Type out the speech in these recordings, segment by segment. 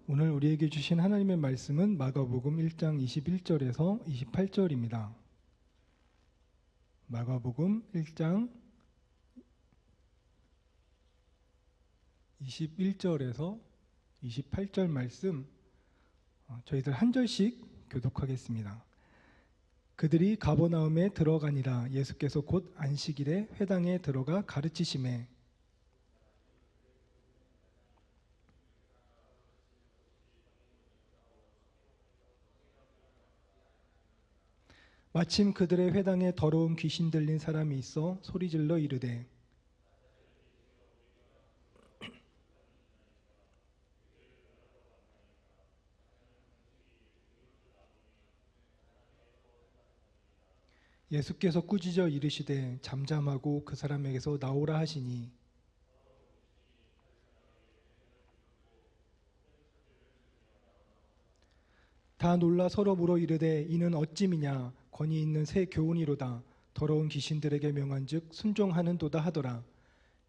오늘 우리에게 주신 하나님의 말씀은 마가복음 1장 21절에서 28절입니다. 마가복음 1장 21절에서 28절 말씀 저희들 한 절씩 교독하겠습니다. 그들이 가버나움에 들어가니라. 예수께서 곧 안식일에 회당에 들어가 가르치시매 마침 그들의 회당에 더러운 귀신 들린 사람이 있어 소리질러 이르되 예수께서 꾸짖어 이르시되 잠잠하고 그 사람에게서 나오라 하시니 다 놀라 서로 물어 이르되 이는 어찌미냐 권위 있는 새 교훈이로다. 더러운 귀신들에게 명한즉 순종하는도다 하더라.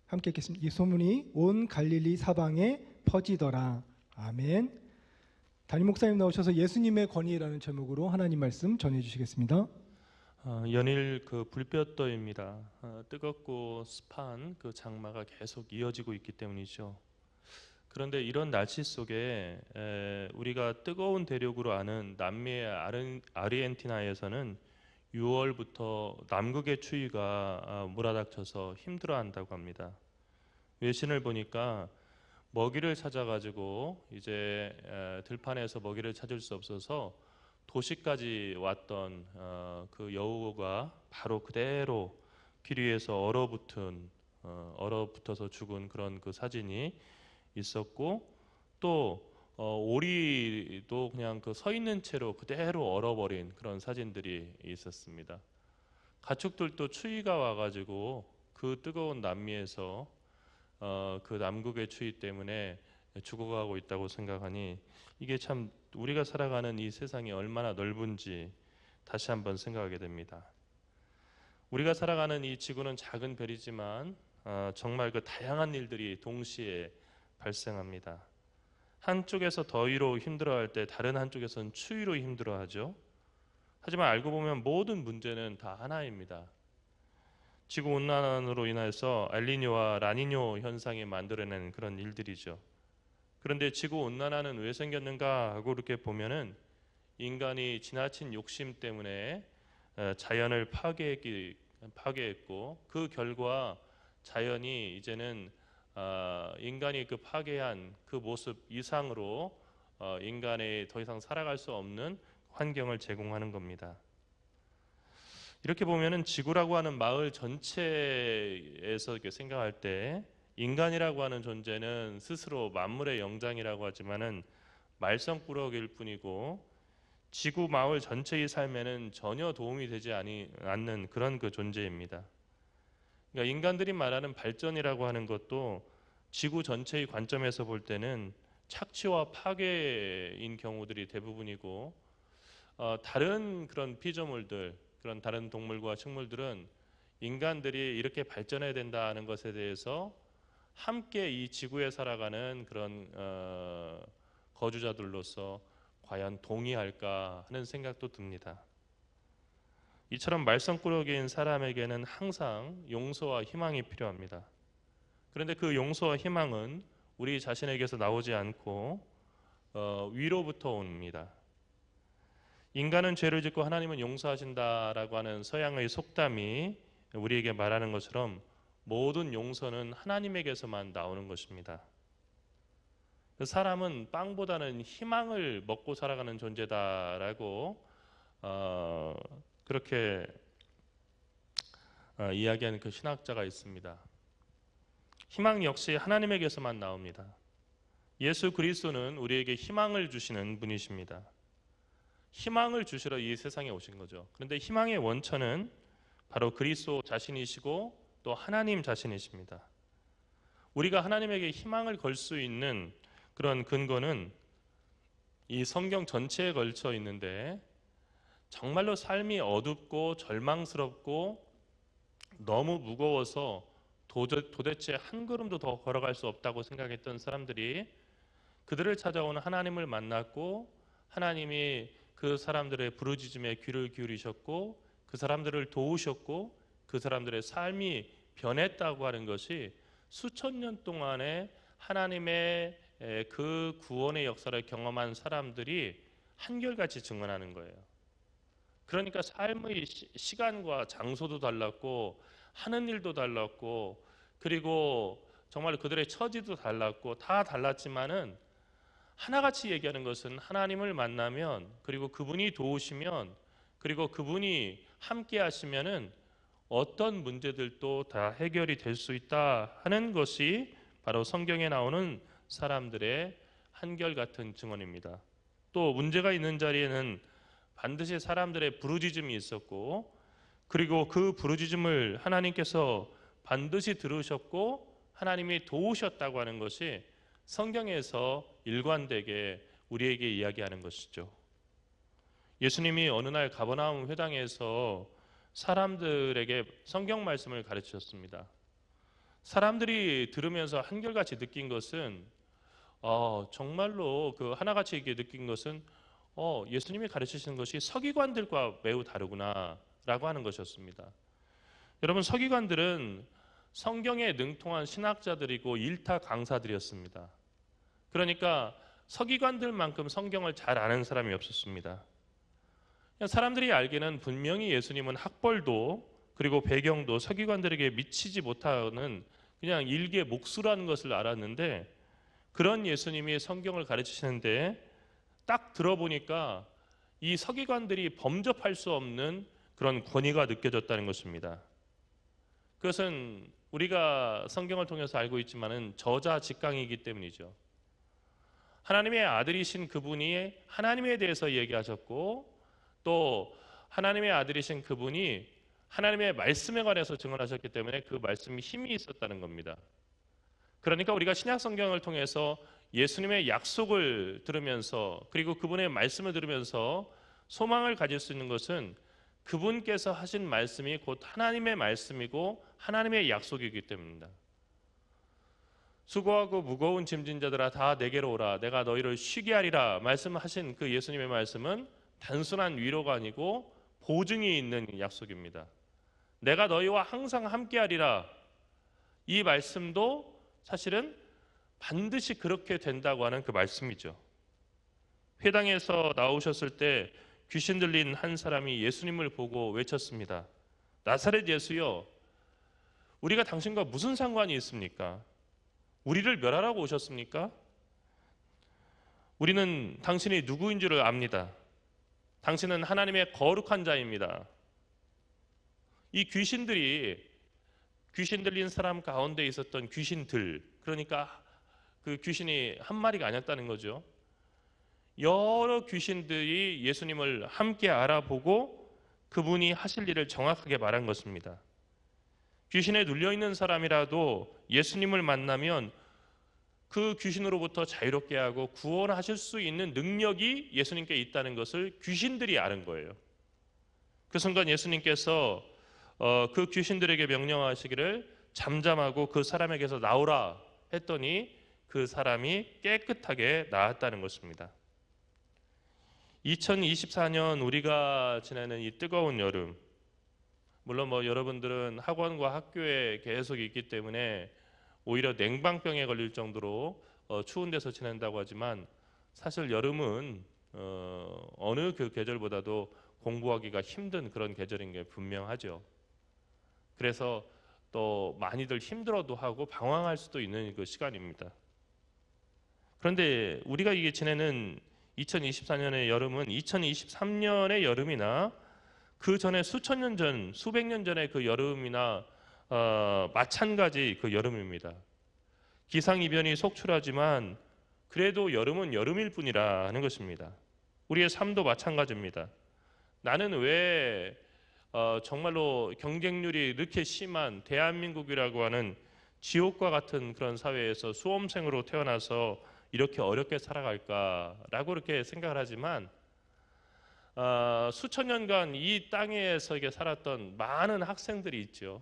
함께 읽겠습니다. 이 소문이 온 갈릴리 사방에 퍼지더라. 아멘. 담임 목사님 나오셔서 예수님의 권위라는 제목으로 하나님 말씀 전해주시겠습니다. 연일 그 불볕더위입니다. 뜨겁고 습한 그 장마가 계속 이어지고 있기 때문이죠. 그런데 이런 날씨 속에 우리가 뜨거운 대륙으로 아는 남미의 아르헨티나에서는 6월부터 남극의 추위가 몰아닥쳐서 힘들어한다고 합니다. 외신을 보니까 먹이를 찾아가지고 이제 들판에서 먹이를 찾을 수 없어서 도시까지 왔던 그 여우가 바로 그대로 길 위에서 얼어붙어서 죽은 그런 그 사진이 있었고, 또 오리도 그냥 그 서 있는 채로 그대로 얼어버린 그런 사진들이 있었습니다. 가축들도 추위가 와가지고 그 뜨거운 남미에서 그 남극의 추위 때문에 죽어가고 있다고 생각하니 이게 참 우리가 살아가는 이 세상이 얼마나 넓은지 다시 한번 생각하게 됩니다. 우리가 살아가는 이 지구는 작은 별이지만 정말 그 다양한 일들이 동시에 발생합니다. 한쪽에서 더위로 힘들어할 때 다른 한쪽에서는 추위로 힘들어하죠. 하지만 알고 보면 모든 문제는 다 하나입니다. 지구온난화로 인해서 엘니뇨와 라니뇨 현상이 만들어낸 그런 일들이죠. 그런데 지구온난화는 왜 생겼는가 하고 이렇게 보면은 인간이 지나친 욕심 때문에 자연을 파괴했고, 그 결과 자연이 이제는 인간이 그 파괴한 그 모습 이상으로 인간이 더 이상 살아갈 수 없는 환경을 제공하는 겁니다. 이렇게 보면은 지구라고 하는 마을 전체에서 이렇게 생각할 때 인간이라고 하는 존재는 스스로 만물의 영장이라고 하지만은 말썽꾸러기일 뿐이고, 지구 마을 전체의 삶에는 전혀 도움이 되지 않는 그런 그 존재입니다. 그러니까 인간들이 말하는 발전이라고 하는 것도 지구 전체의 관점에서 볼 때는 착취와 파괴인 경우들이 대부분이고, 다른 그런 피조물들, 그런 다른 동물과 식물들은 인간들이 이렇게 발전해야 된다는 것에 대해서 함께 이 지구에 살아가는 그런 거주자들로서 과연 동의할까 하는 생각도 듭니다. 이처럼 말썽꾸러기인 사람에게는 항상 용서와 희망이 필요합니다. 그런데 그 용서와 희망은 우리 자신에게서 나오지 않고 위로부터 옵니다. 인간은 죄를 짓고 하나님은 용서하신다라고 하는 서양의 속담이 우리에게 말하는 것처럼 모든 용서는 하나님에게서만 나오는 것입니다. 사람은 빵보다는 희망을 먹고 살아가는 존재다라고 그렇게 이야기하는 그 신학자가 있습니다. 희망 역시 하나님에게서만 나옵니다. 예수 그리스도는 우리에게 희망을 주시는 분이십니다. 희망을 주시러 이 세상에 오신 거죠. 그런데 희망의 원천은 바로 그리스도 자신이시고 또 하나님 자신이십니다. 우리가 하나님에게 희망을 걸 수 있는 그런 근거는 이 성경 전체에 걸쳐 있는데, 정말로 삶이 어둡고 절망스럽고 너무 무거워서 도대체 한 걸음도 더 걸어갈 수 없다고 생각했던 사람들이 그들을 찾아오는 하나님을 만났고 하나님이 그 사람들의 부르짖음에 귀를 기울이셨고 그 사람들을 도우셨고 그 사람들의 삶이 변했다고 하는 것이 수천 년 동안에 하나님의 그 구원의 역사를 경험한 사람들이 한결같이 증언하는 거예요. 그러니까 삶의 시간과 장소도 달랐고 하는 일도 달랐고 그리고 정말 그들의 처지도 달랐고 다 달랐지만은 하나같이 얘기하는 것은 하나님을 만나면 그리고 그분이 도우시면 그리고 그분이 함께 하시면은 어떤 문제들도 다 해결이 될 수 있다 하는 것이 바로 성경에 나오는 사람들의 한결같은 증언입니다. 또 문제가 있는 자리에는 반드시 사람들의 부르짖음이 있었고 그리고 그 부르짖음을 하나님께서 반드시 들으셨고 하나님이 도우셨다고 하는 것이 성경에서 일관되게 우리에게 이야기하는 것이죠. 예수님이 어느 날 가버나움 회당에서 사람들에게 성경 말씀을 가르치셨습니다. 사람들이 들으면서 한결같이 느낀 것은 정말로 그 하나같이 이렇게 느낀 것은 예수님이 가르치시는 것이 서기관들과 매우 다르구나라고 하는 것이었습니다. 여러분, 서기관들은 성경에 능통한 신학자들이고 일타 강사들이었습니다. 그러니까 서기관들만큼 성경을 잘 아는 사람이 없었습니다. 사람들이 알기는 분명히 예수님은 학벌도 그리고 배경도 서기관들에게 미치지 못하는 그냥 일개 목수라는 것을 알았는데 그런 예수님이 성경을 가르치시는데 딱 들어보니까 이 서기관들이 범접할 수 없는 그런 권위가 느껴졌다는 것입니다. 그것은 우리가 성경을 통해서 알고 있지만은 저자 직강이기 때문이죠. 하나님의 아들이신 그분이 하나님에 대해서 얘기하셨고 또 하나님의 아들이신 그분이 하나님의 말씀에 관해서 증언하셨기 때문에 그 말씀이 힘이 있었다는 겁니다. 그러니까 우리가 신약 성경을 통해서 예수님의 약속을 들으면서 그리고 그분의 말씀을 들으면서 소망을 가질 수 있는 것은 그분께서 하신 말씀이 곧 하나님의 말씀이고 하나님의 약속이기 때문입니다. 수고하고 무거운 짐진 자들아 다 내게로 오라 내가 너희를 쉬게 하리라 말씀하신 그 예수님의 말씀은 단순한 위로가 아니고 보증이 있는 약속입니다. 내가 너희와 항상 함께 하리라 이 말씀도 사실은 반드시 그렇게 된다고 하는 그 말씀이죠. 회당에서 나오셨을 때 귀신 들린 한 사람이 예수님을 보고 외쳤습니다. 나사렛 예수여 우리가 당신과 무슨 상관이 있습니까? 우리를 멸하라고 오셨습니까? 우리는 당신이 누구인 줄을 압니다. 당신은 하나님의 거룩한 자입니다. 이 귀신들이 귀신 들린 사람 가운데 있었던 귀신들 그러니까 그 귀신이 한 마리가 아니었다는 거죠. 여러 귀신들이 예수님을 함께 알아보고 그분이 하실 일을 정확하게 말한 것입니다. 귀신에 눌려있는 사람이라도 예수님을 만나면 그 귀신으로부터 자유롭게 하고 구원하실 수 있는 능력이 예수님께 있다는 것을 귀신들이 아는 거예요. 그 순간 예수님께서 그 귀신들에게 명령하시기를 잠잠하고 그 사람에게서 나오라 했더니 그 사람이 깨끗하게 나았다는 것입니다. 2024년 우리가 지내는 이 뜨거운 여름 물론 여러분들은 학원과 학교에 계속 있기 때문에 오히려 냉방병에 걸릴 정도로 추운 데서 지낸다고 하지만 사실 여름은 어느 그 계절보다도 공부하기가 힘든 그런 계절인 게 분명하죠. 그래서 또 많이들 힘들어도 하고 방황할 수도 있는 그 시간입니다. 그런데 우리가 이게 지내는 2024년의 여름은 2023년의 여름이나 그 전에 수천 년 전, 수백 년 전의 그 여름이나 마찬가지 그 여름입니다. 기상이변이 속출하지만 그래도 여름은 여름일 뿐이라는 것입니다. 우리의 삶도 마찬가지입니다. 나는 왜 정말로 경쟁률이 이렇게 심한 대한민국이라고 하는 지옥과 같은 그런 사회에서 수험생으로 태어나서 이렇게 어렵게 살아갈까라고 이렇게 생각을 하지만 수천 년간 이 땅에서 이게 살았던 많은 학생들이 있죠.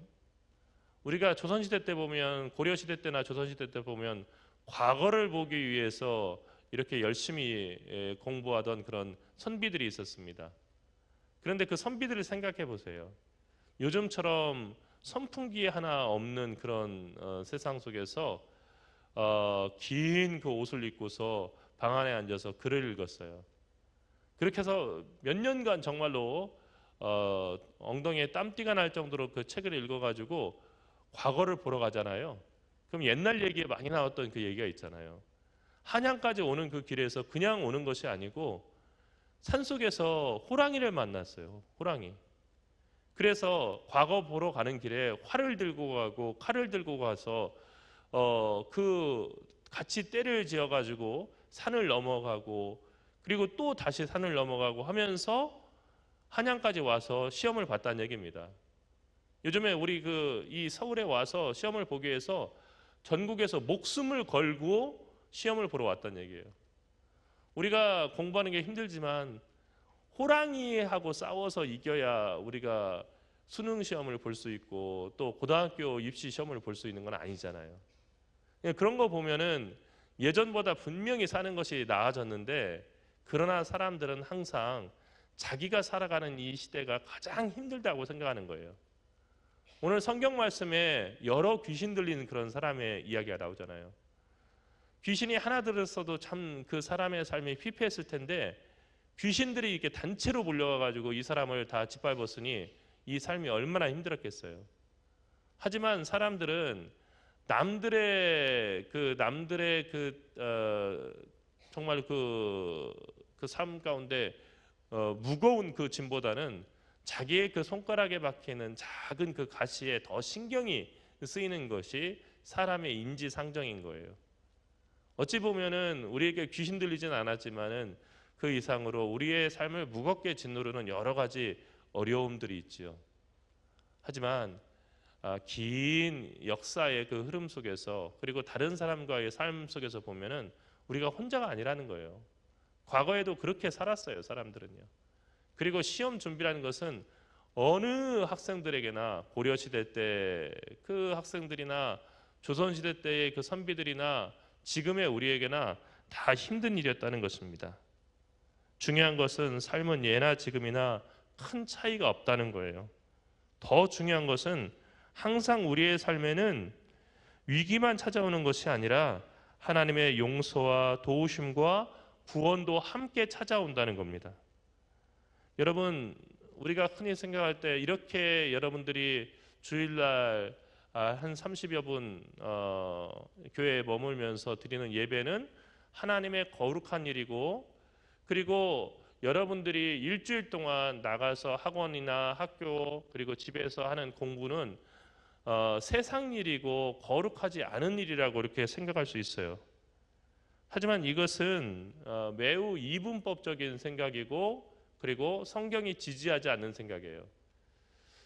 우리가 조선시대 때 보면 고려시대 때나 조선시대 때 보면 과거를 보기 위해서 이렇게 열심히 공부하던 그런 선비들이 있었습니다. 그런데 그 선비들을 생각해 보세요. 요즘처럼 선풍기 하나 없는 그런 세상 속에서 긴 그 옷을 입고서 방 안에 앉아서 글을 읽었어요. 그렇게 해서 몇 년간 정말로 엉덩이에 땀띠가 날 정도로 그 책을 읽어가지고 과거를 보러 가잖아요. 그럼 옛날 얘기에 많이 나왔던 그 얘기가 있잖아요. 한양까지 오는 그 길에서 그냥 오는 것이 아니고 산속에서 호랑이를 만났어요. 호랑이. 그래서 과거 보러 가는 길에 활을 들고 가고 칼을 들고 가서 그 같이 떼를 지어 가지고 산을 넘어가고 그리고 또 다시 산을 넘어가고 하면서 한양까지 와서 시험을 봤다는 얘기입니다. 요즘에 우리 이 서울에 와서 시험을 보기 위해서 전국에서 목숨을 걸고 시험을 보러 왔다는 얘기예요. 우리가 공부하는 게 힘들지만 호랑이하고 싸워서 이겨야 우리가 수능 시험을 볼 수 있고 또 고등학교 입시 시험을 볼 수 있는 건 아니잖아요. 그런 거 보면은 예전보다 분명히 사는 것이 나아졌는데 그러나 사람들은 항상 자기가 살아가는 이 시대가 가장 힘들다고 생각하는 거예요. 오늘 성경 말씀에 여러 귀신 들리는 그런 사람의 이야기가 나오잖아요. 귀신이 하나 들었어도 참 그 사람의 삶이 피폐했을 텐데 귀신들이 이렇게 단체로 몰려와가지고 이 사람을 다 짓밟았으니 이 삶이 얼마나 힘들었겠어요. 하지만 사람들은 남들의 정말 그 삶 가운데 무거운 그 짐보다는 자기의 그 손가락에 박히는 작은 그 가시에 더 신경이 쓰이는 것이 사람의 인지상정인 거예요. 어찌 보면은 우리에게 귀신 들리지는 않았지만은 그 이상으로 우리의 삶을 무겁게 짓누르는 여러 가지 어려움들이 있지요. 하지만 긴 역사의 그 흐름 속에서 그리고 다른 사람과의 삶 속에서 보면은 우리가 혼자가 아니라는 거예요. 과거에도 그렇게 살았어요, 사람들은요. 그리고 시험 준비라는 것은 어느 학생들에게나 고려시대 때 그 학생들이나 조선시대 때의 그 선비들이나 지금의 우리에게나 다 힘든 일이었다는 것입니다. 중요한 것은 삶은 예나 지금이나 큰 차이가 없다는 거예요. 더 중요한 것은 항상 우리의 삶에는 위기만 찾아오는 것이 아니라 하나님의 용서와 도우심과 구원도 함께 찾아온다는 겁니다. 여러분, 우리가 흔히 생각할 때 이렇게 여러분들이 주일날 한 30여 분 교회에 머물면서 드리는 예배는 하나님의 거룩한 일이고 그리고 여러분들이 일주일 동안 나가서 학원이나 학교 그리고 집에서 하는 공부는 세상 일이고 거룩하지 않은 일이라고 이렇게 생각할 수 있어요. 하지만 이것은 매우 이분법적인 생각이고 그리고 성경이 지지하지 않는 생각이에요.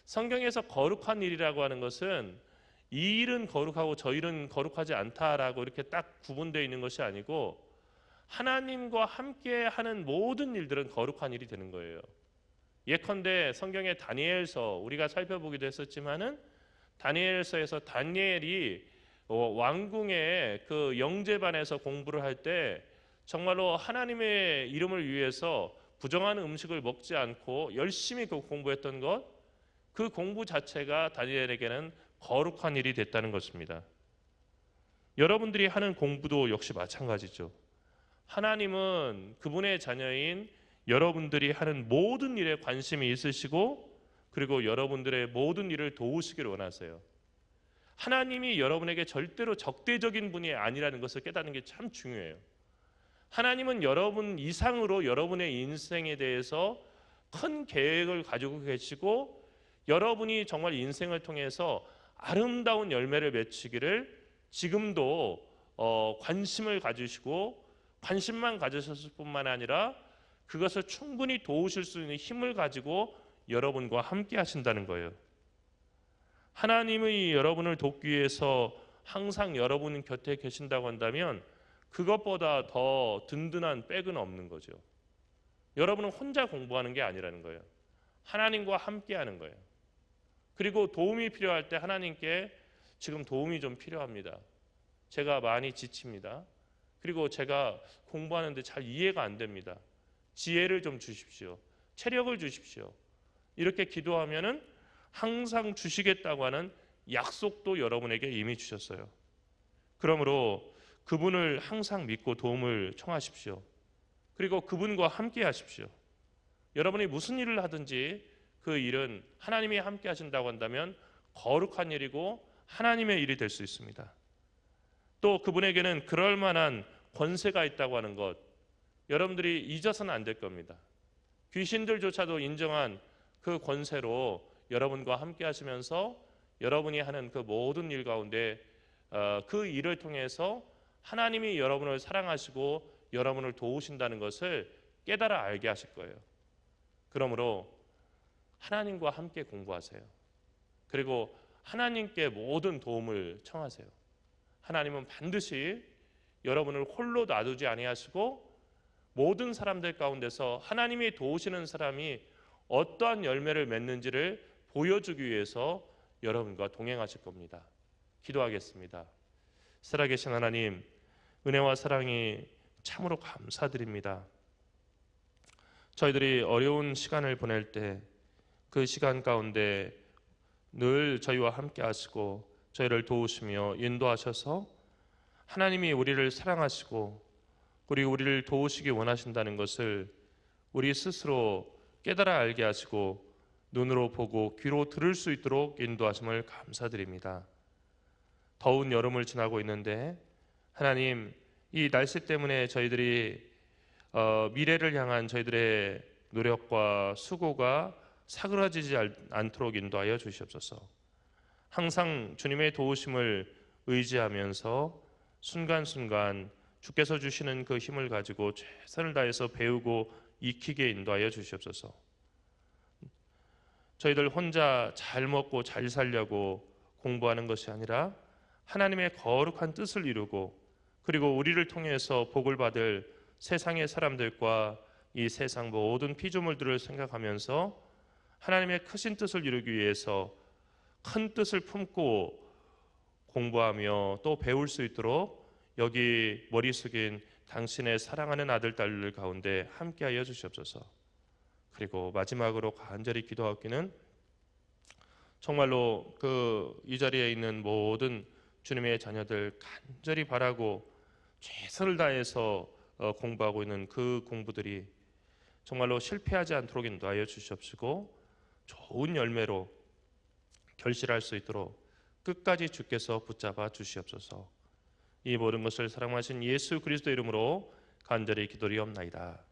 성경에서 거룩한 일이라고 하는 것은 이 일은 거룩하고 저 일은 거룩하지 않다라고 이렇게 딱 구분되어 있는 것이 아니고 하나님과 함께 하는 모든 일들은 거룩한 일이 되는 거예요. 예컨대 성경의 다니엘서 우리가 살펴보기도 했었지만은 다니엘서에서 다니엘이 왕궁의 그 영제반에서 공부를 할 때 정말로 하나님의 이름을 위해서 부정한 음식을 먹지 않고 열심히 그 공부했던 것, 그 공부 자체가 다니엘에게는 거룩한 일이 됐다는 것입니다. 여러분들이 하는 공부도 역시 마찬가지죠. 하나님은 그분의 자녀인 여러분들이 하는 모든 일에 관심이 있으시고 그리고 여러분들의 모든 일을 도우시기를 원하세요. 하나님이 여러분에게 절대로 적대적인 분이 아니라는 것을 깨닫는 게 참 중요해요. 하나님은 여러분 이상으로 여러분의 인생에 대해서 큰 계획을 가지고 계시고 여러분이 정말 인생을 통해서 아름다운 열매를 맺히기를 지금도 관심을 가지시고 관심만 가지셨을 뿐만 아니라 그것을 충분히 도우실 수 있는 힘을 가지고 여러분과 함께 하신다는 거예요. 하나님이 여러분을 돕기 위해서 항상 여러분 곁에 계신다고 한다면 그것보다 더 든든한 백은 없는 거죠. 여러분은 혼자 공부하는 게 아니라는 거예요. 하나님과 함께 하는 거예요. 그리고 도움이 필요할 때 하나님께 지금 도움이 좀 필요합니다. 제가 많이 지칩니다. 그리고 제가 공부하는데 잘 이해가 안 됩니다. 지혜를 좀 주십시오. 체력을 주십시오. 이렇게 기도하면은 항상 주시겠다고 하는 약속도 여러분에게 이미 주셨어요. 그러므로 그분을 항상 믿고 도움을 청하십시오. 그리고 그분과 함께 하십시오. 여러분이 무슨 일을 하든지 그 일은 하나님이 함께 하신다고 한다면 거룩한 일이고 하나님의 일이 될 수 있습니다. 또 그분에게는 그럴 만한 권세가 있다고 하는 것, 여러분들이 잊어서는 안 될 겁니다. 귀신들조차도 인정한 그 권세로 여러분과 함께 하시면서 여러분이 하는 그 모든 일 가운데 그 일을 통해서 하나님이 여러분을 사랑하시고 여러분을 도우신다는 것을 깨달아 알게 하실 거예요. 그러므로 하나님과 함께 공부하세요. 그리고 하나님께 모든 도움을 청하세요. 하나님은 반드시 여러분을 홀로 놔두지 아니하시고 모든 사람들 가운데서 하나님이 도우시는 사람이 어떠한 열매를 맺는지를 보여주기 위해서 여러분과 동행하실 겁니다. 기도하겠습니다. 살아계신 하나님, 은혜와 사랑이 참으로 감사드립니다. 저희들이 어려운 시간을 보낼 때 그 시간 가운데 늘 저희와 함께 하시고 저희를 도우시며 인도하셔서 하나님이 우리를 사랑하시고 그리고 우리를 도우시기 원하신다는 것을 우리 스스로 깨달아 알게 하시고 눈으로 보고 귀로 들을 수 있도록 인도하심을 감사드립니다. 더운 여름을 지나고 있는데 하나님, 이 날씨 때문에 저희들이 미래를 향한 저희들의 노력과 수고가 사그라지지 않도록 인도하여 주시옵소서. 항상 주님의 도우심을 의지하면서 순간순간 주께서 주시는 그 힘을 가지고 최선을 다해서 배우고 익히게 인도하여 주시옵소서. 저희들 혼자 잘 먹고 잘 살려고 공부하는 것이 아니라 하나님의 거룩한 뜻을 이루고 그리고 우리를 통해서 복을 받을 세상의 사람들과 이 세상 모든 피조물들을 생각하면서 하나님의 크신 뜻을 이루기 위해서 큰 뜻을 품고 공부하며 또 배울 수 있도록 여기 머리 숙인 당신의 사랑하는 아들 딸들 가운데 함께하여 주시옵소서. 그리고 마지막으로 간절히 기도하기는 정말로 이 자리에 있는 모든 주님의 자녀들 간절히 바라고 최선을 다해서 공부하고 있는 그 공부들이 정말로 실패하지 않도록 인도하여 주시옵시고 좋은 열매로 결실할 수 있도록 끝까지 주께서 붙잡아 주시옵소서. 이 모든 것을 사랑하신 예수 그리스도 이름으로 간절히 기도리옵나이다.